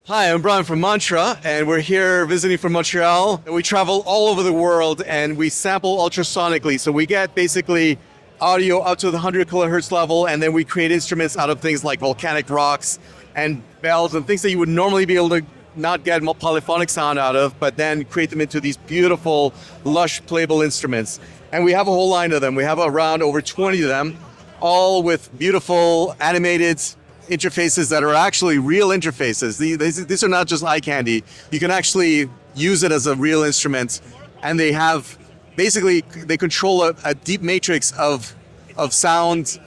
Hi, I'm Brian from Mntra, and we're here visiting from Montreal. We travel all over the world, and we sample ultrasonically. So we get basically audio up to the 100 kilohertz level, and then we create instruments out of things like volcanic rocks and bells and things that you would normally be able to not get polyphonic sound out of, but then create them into these beautiful, lush, playable instruments. And we have a whole line of them. We have around over 20 of them, all with beautiful animated interfaces that are actually real interfaces. These are not just eye candy. You can actually use it as a real instrument, and they have basically they control a deep matrix of sound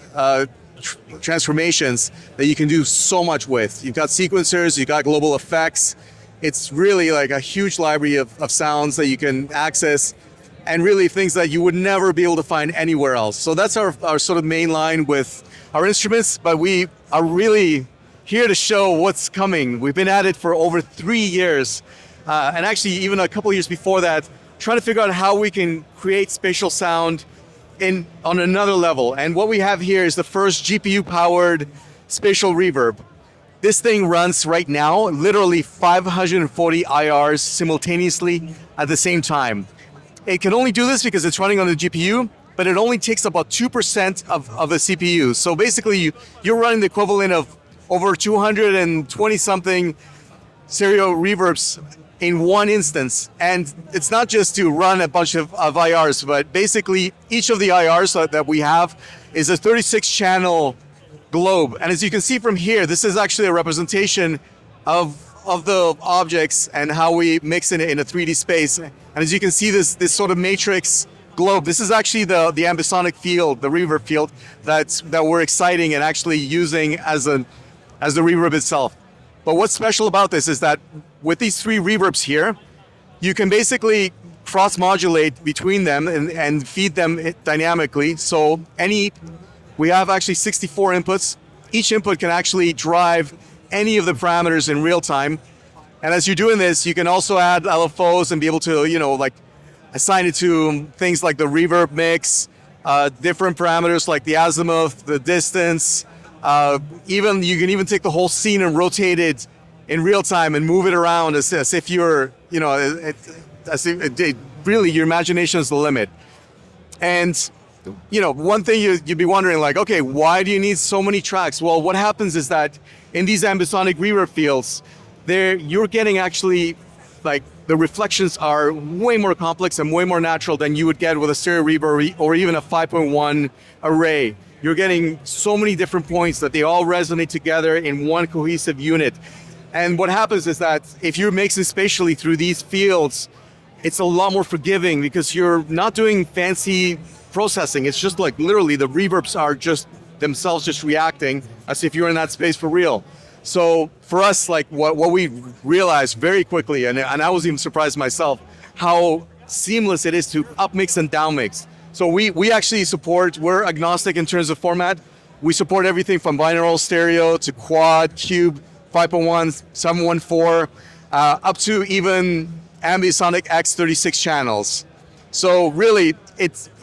transformations that you can do so much with. You've got sequencers, you've got global effects. It's really like a huge library of sounds that you can access, and really things that you would never be able to find anywhere else. So that's our sort of main line with our instruments, but we are really here to show what's coming. We've been at it for over 3 years, and actually even a couple of years before that, trying to figure out how we can create spatial sound on another level. And what we have here is the first GPU-powered spatial reverb. This thing runs right now, literally 540 IRs simultaneously at the same time. It can only do this because it's running on the GPU, but it only takes about 2% of the CPU. So basically, you're running the equivalent of over 220 something stereo reverbs in one instance. And it's not just to run a bunch of IRs, but basically each of the IRs that we have is a 36 channel globe. And as you can see from here, this is actually a representation of the objects and how we mix it in a 3D space. And as you can see, this sort of matrix globe, this is actually the ambisonic field, the reverb field that we're exciting and actually using as the reverb itself. But what's special about this is that with these 3 reverbs here, you can basically cross-modulate between them and feed them dynamically. So we have actually 64 inputs. Each input can actually drive any of the parameters in real time. And as you're doing this, you can also add LFOs and be able to, like assign it to things like the reverb mix, different parameters like the azimuth, the distance. You can even take the whole scene and rotate it in real time and move it around as if you're, really your imagination is the limit. And one thing you'd be wondering, like, okay, why do you need so many tracks? Well, what happens is that in these ambisonic reverb fields, you're getting actually, like, the reflections are way more complex and way more natural than you would get with a stereo reverb or even a 5.1 array. You're getting so many different points that they all resonate together in one cohesive unit. And what happens is that if you're mixing spatially through these fields, it's a lot more forgiving because you're not doing fancy processing. It's just like literally the reverbs are just themselves just reacting as if you're in that space for real. So for us, like what we realized very quickly, and I was even surprised myself, how seamless it is to upmix and downmix. So we actually we're agnostic in terms of format. We support everything from binaural stereo to quad, cube, 5.1, 714, up to even ambisonic X36 channels. So really,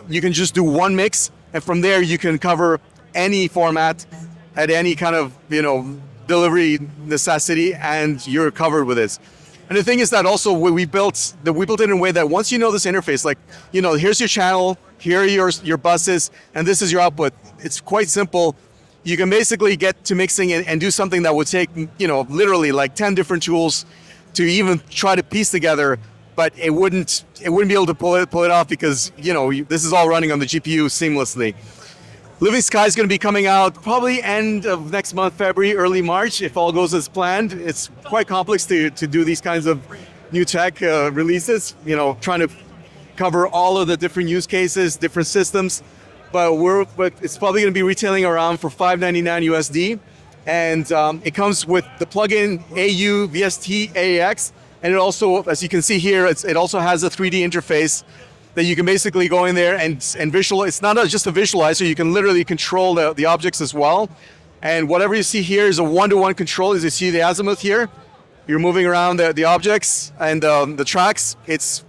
you can just do one mix, and from there you can cover any format at any kind of delivery necessity, and you're covered with this. And the thing is that also we built it in a way that once you know this interface, like here's your channel, here are your buses, and this is your output. It's quite simple. You can basically get to mixing and do something that would take literally like 10 different tools to even try to piece together, but it wouldn't be able to pull it off because this is all running on the GPU seamlessly. Living Sky is going to be coming out probably end of next month, February, early March, if all goes as planned. It's quite complex to do these kinds of new tech releases, trying to cover all of the different use cases, different systems. But it's probably going to be retailing around for $599 USD. And it comes with the plugin AU VST AAX. And it also, as you can see here, it also has a 3D interface that you can basically go in there and visualize. It's not just a visualizer, you can literally control the objects as well. And whatever you see here is a one-to-one control. As you see the azimuth here, you're moving around the objects and the tracks. It's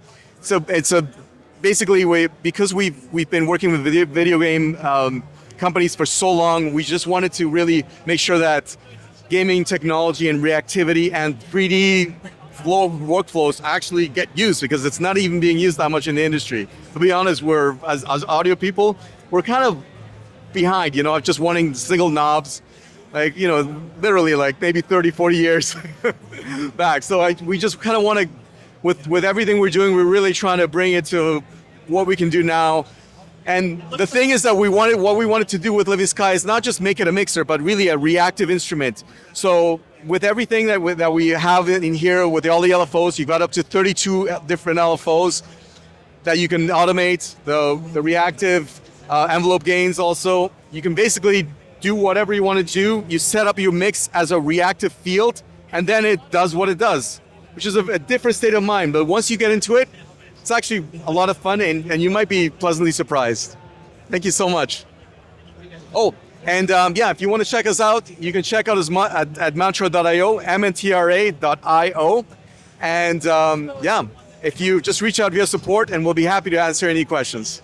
basically because we've been working with video game companies for so long, we just wanted to really make sure that gaming technology and reactivity and 3D flow workflows actually get used, because it's not even being used that much in the industry. To be honest, we're, as audio people, we're kind of behind, of just wanting single knobs, like, literally like maybe 30, 40 years back. So we just kind of want to, with everything we're doing, we're really trying to bring it to what we can do now. And the thing is that what we wanted to do with Living Sky is not just make it a mixer, but really a reactive instrument. So with everything that we have in here, with all the LFOs, you've got up to 32 different LFOs that you can automate, the reactive envelope gains also. You can basically do whatever you want to do. You set up your mix as a reactive field, and then it does what it does, which is a different state of mind. But once you get into it, it's actually a lot of fun, and you might be pleasantly surprised. Thank you so much. Oh, and if you want to check us out, you can check out us at Mntra.io, mntra.io. And if you just reach out via support, and we'll be happy to answer any questions.